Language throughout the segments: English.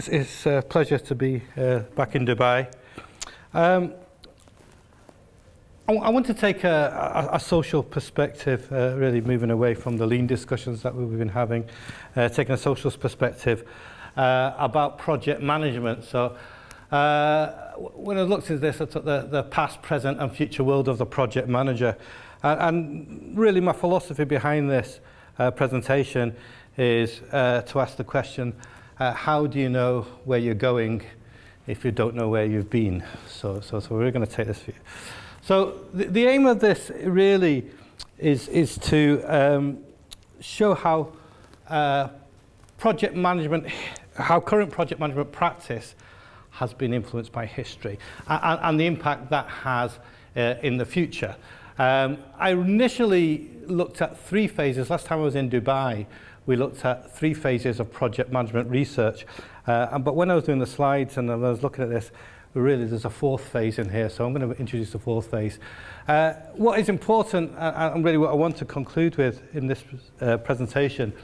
It's a pleasure to be back in Dubai. I want to take a social perspective, really moving away from the lean discussions that we've been having, taking a social perspective about project management. So when I looked at this, I took the past, present and future world of the project manager. And really my philosophy behind this presentation is to ask the question, how do you know where you're going if you don't know where you've been? So we're going to take this view. So the aim of this really is to show how project management, how current project management practice has been influenced by history and the impact that has in the future. I initially looked at 3 phases. Last time I was in Dubai, we looked at 3 phases of project management research. But when I was doing the slides and I was looking at this, really there's a 4th phase in here, so I'm going to introduce the 4th phase. What is important, and really what I want to conclude with in this presentation,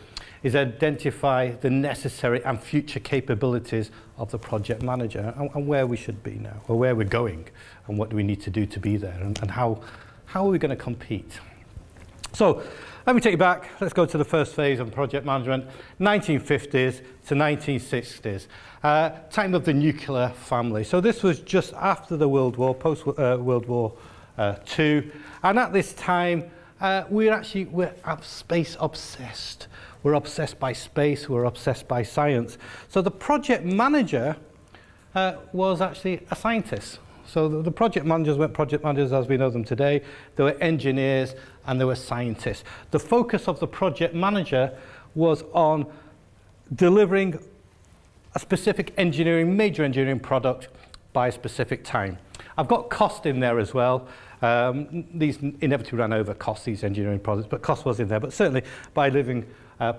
is identify the necessary and future capabilities of the project manager and where we should be now, or where we're going, and what do we need to do to be there, and how are we going to compete. So let me take you back. Let's go to the first phase of project management, 1950s to 1960s, time of the nuclear family. So this was just after the World War, post World War II, and at this time we're space obsessed. We're obsessed by space, we're obsessed by science. So the project manager was actually a scientist. So the project managers weren't project managers as we know them today. They were engineers and they were scientists. The focus of the project manager was on delivering a specific major engineering product by a specific time. I've got cost in there as well. These inevitably ran over cost, these engineering products, but cost was in there. But certainly by delivering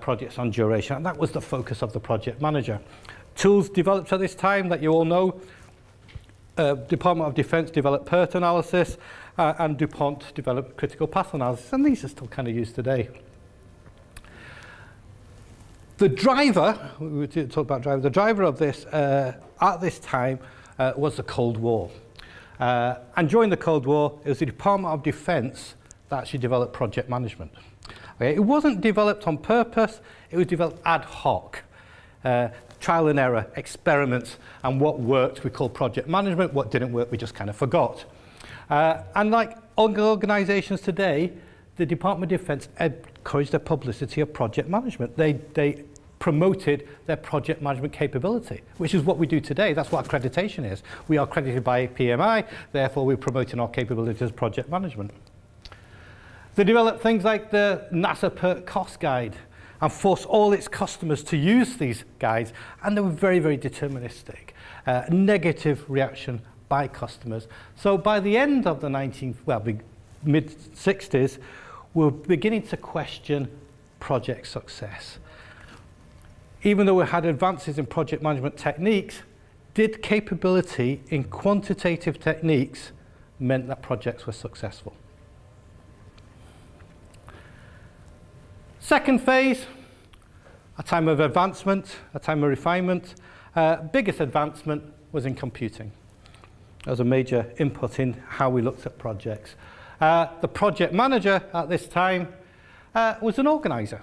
projects on duration, and that was the focus of the project manager. Tools developed at this time that you all know. Department of Defense developed PERT analysis, and DuPont developed critical path analysis, and these are still kind of used today. The driver, we talk about driver, the driver of this at this time was the Cold War. And during the Cold War, it was the Department of Defense that actually developed project management. Okay, it wasn't developed on purpose, it was developed ad hoc. Trial and error, experiments, and what worked we call project management, what didn't work we just kind of forgot. And like organisations today, the Department of Defence encouraged the publicity of project management. They promoted their project management capability, which is what we do today. That's what accreditation is. We are accredited by PMI, therefore we're promoting our capabilities as project management. They developed things like the NASA PERT cost guide, and forced all its customers to use these guides, and they were very, very deterministic. Negative reaction by customers. So by the end of the mid-60s, we're beginning to question project success. Even though we had advances in project management techniques, did capability in quantitative techniques meant that projects were successful? Second phase, a time of advancement, a time of refinement. Biggest advancement was in computing. That was a major input in how we looked at projects. The project manager at this time was an organizer.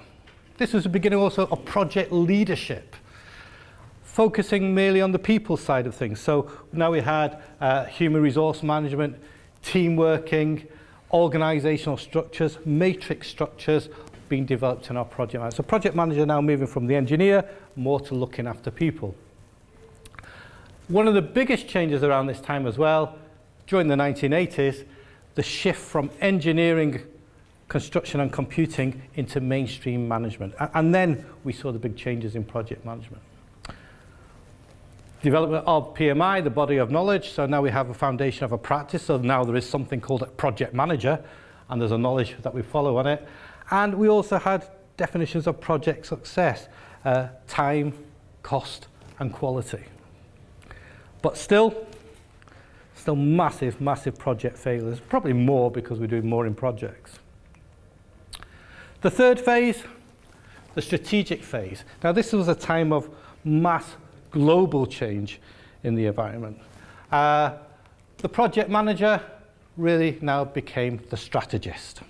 This was the beginning also of project leadership, focusing merely on the people side of things. So now we had human resource management, team working, organizational structures, matrix structures, being developed in our project manager. So project manager now moving from the engineer more to looking after people. One of the biggest changes around this time as well, during the 1980s, the shift from engineering, construction and computing into mainstream management. And then we saw the big changes in project management. Development of PMI, the body of knowledge. So now we have a foundation of a practice. So now there is something called a project manager, and there's a knowledge that we follow on it. And we also had definitions of project success, time, cost, and quality. But still massive, massive project failures, probably more because we're doing more in projects. The third phase, the strategic phase. Now this was a time of mass global change in the environment. The project manager really now became the strategist.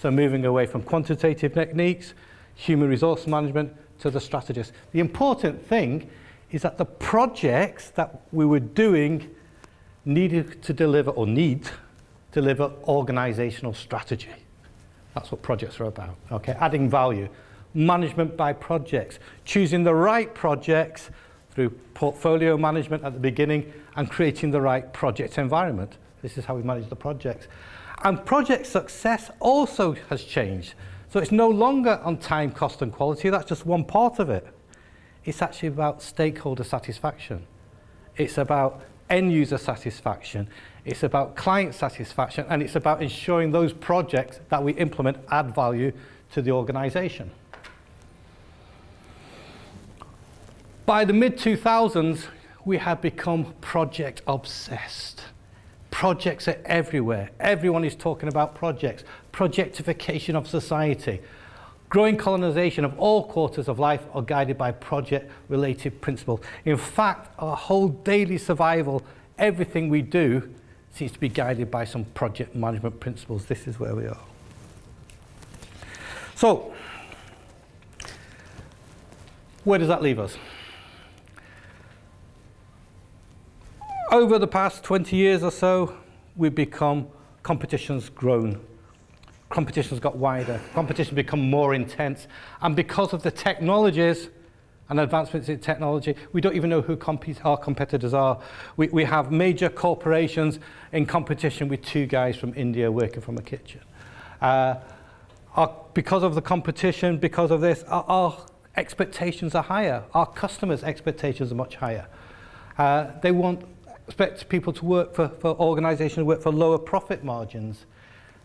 So moving away from quantitative techniques, human resource management, to the strategist. The important thing is that the projects that we were doing needed to deliver, or need to deliver, organisational strategy. That's what projects are about, okay? Adding value. Management by projects. Choosing the right projects through portfolio management at the beginning and creating the right project environment. This is how we manage the projects. And project success also has changed. So it's no longer on time, cost and quality. That's just one part of it. It's actually about stakeholder satisfaction. It's about end user satisfaction. It's about client satisfaction. And it's about ensuring those projects that we implement add value to the organization. By the mid-2000s, we had become project obsessed. Projects are everywhere. Everyone is talking about projects. Projectification of society. Growing colonization of all quarters of life are guided by project-related principles. In fact, our whole daily survival, everything we do, seems to be guided by some project management principles. This is where we are. So, where does that leave us? Over the past 20 years or so, we've become, competition's grown. Competition's got wider. Competition become more intense. And because of the technologies and advancements in technology, we don't even know who our competitors are. We have major corporations in competition with two guys from India working from a kitchen. Because of the competition, because of this, our expectations are higher. Our customers' expectations are much higher. They expect people to work for organizations to work for lower profit margins.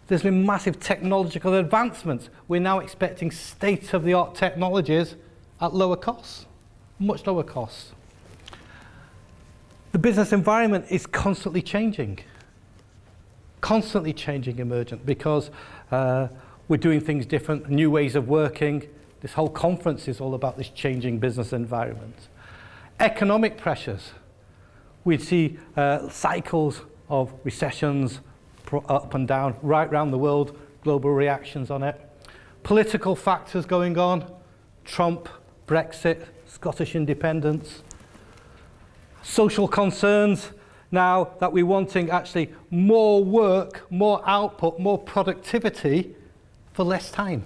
There's been massive technological advancements. We're now expecting state-of-the-art technologies at lower costs, much lower costs. The business environment is constantly changing emergent, because we're doing things different, new ways of working. This whole conference is all about this changing business environment. Economic pressures. We see cycles of recessions, up and down, right around the world, global reactions on it. Political factors going on, Trump, Brexit, Scottish independence. Social concerns, now that we're wanting actually more work, more output, more productivity for less time,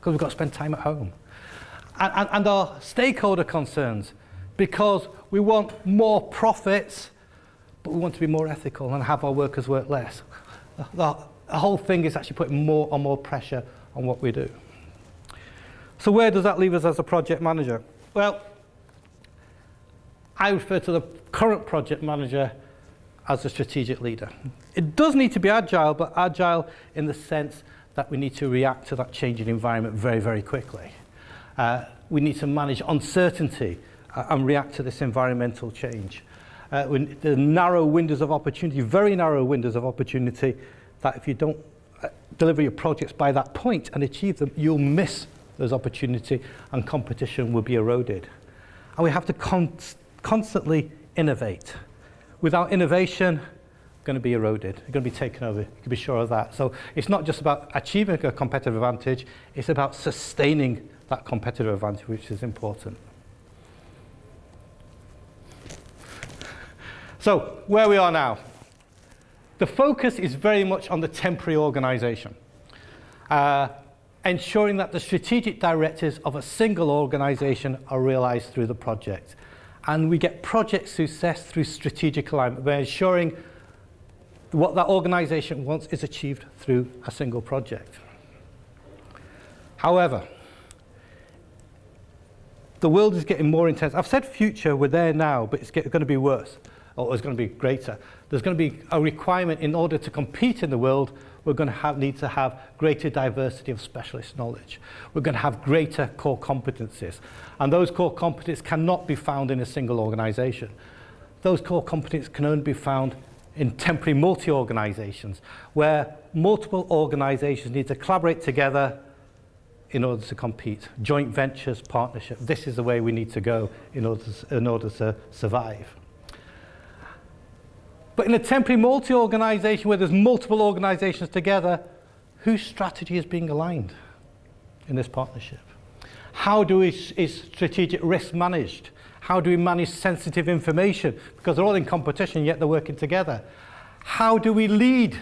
because we've got to spend time at home. And our stakeholder concerns, because we want more profits, but we want to be more ethical and have our workers work less. The whole thing is actually putting more and more pressure on what we do. So where does that leave us as a project manager? Well, I refer to the current project manager as a strategic leader. It does need to be agile, but agile in the sense that we need to react to that changing environment very, very quickly. We need to manage uncertainty and react to this environmental change. The narrow windows of opportunity, very narrow windows of opportunity, that if you don't deliver your projects by that point and achieve them, you'll miss those opportunities and competition will be eroded. And we have to constantly innovate. Without innovation, going to be eroded, going to be taken over, you can be sure of that. So it's not just about achieving a competitive advantage, it's about sustaining that competitive advantage, which is important. So, where we are now. The focus is very much on the temporary organization, ensuring that the strategic directives of a single organization are realized through the project. And we get project success through strategic alignment. We're ensuring what that organization wants is achieved through a single project. However, the world is getting more intense. I've said future, we're there now, but it's going to be worse. Or it's going to be greater. There's going to be a requirement in order to compete in the world, we're going to need to have greater diversity of specialist knowledge. We're going to have greater core competencies. And those core competencies cannot be found in a single organization. Those core competencies can only be found in temporary multi-organizations, where multiple organizations need to collaborate together in order to compete. Joint ventures, partnership. This is the way we need to go in order to survive. But in a temporary multi-organisation where there's multiple organisations together, whose strategy is being aligned in this partnership? How is strategic risk managed? How do we manage sensitive information? Because they're all in competition, yet they're working together. How do we lead?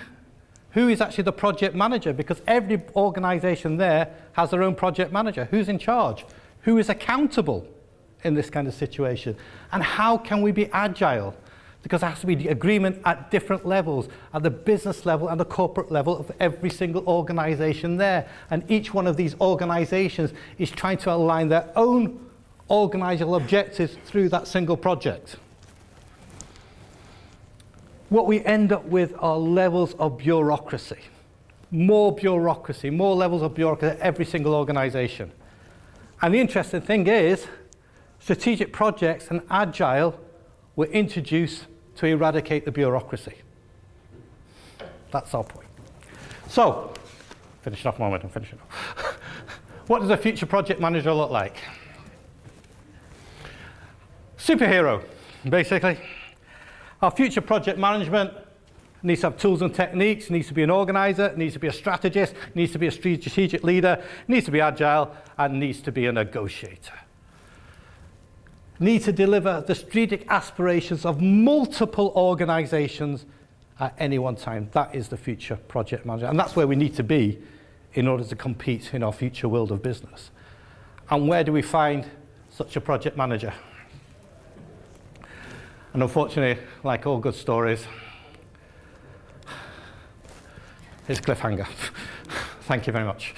Who is actually the project manager? Because every organisation there has their own project manager. Who's in charge? Who is accountable in this kind of situation? And how can we be agile? Because there has to be agreement at different levels, at the business level and the corporate level of every single organisation there. And each one of these organisations is trying to align their own organisational objectives through that single project. What we end up with are levels of bureaucracy. More levels of bureaucracy at every single organisation. And the interesting thing is, strategic projects and Agile were introduced to eradicate the bureaucracy. That's our point. So, finishing off moment, I'm finishing off. What does a future project manager look like? Superhero, basically. Our future project management needs to have tools and techniques, needs to be an organizer, needs to be a strategist, needs to be a strategic leader, needs to be agile, and needs to be a negotiator. Need to deliver the strategic aspirations of multiple organizations at any one time. That is the future project manager. And that's where we need to be in order to compete in our future world of business. And where do we find such a project manager? And unfortunately, like all good stories, it's cliffhanger. Thank you very much.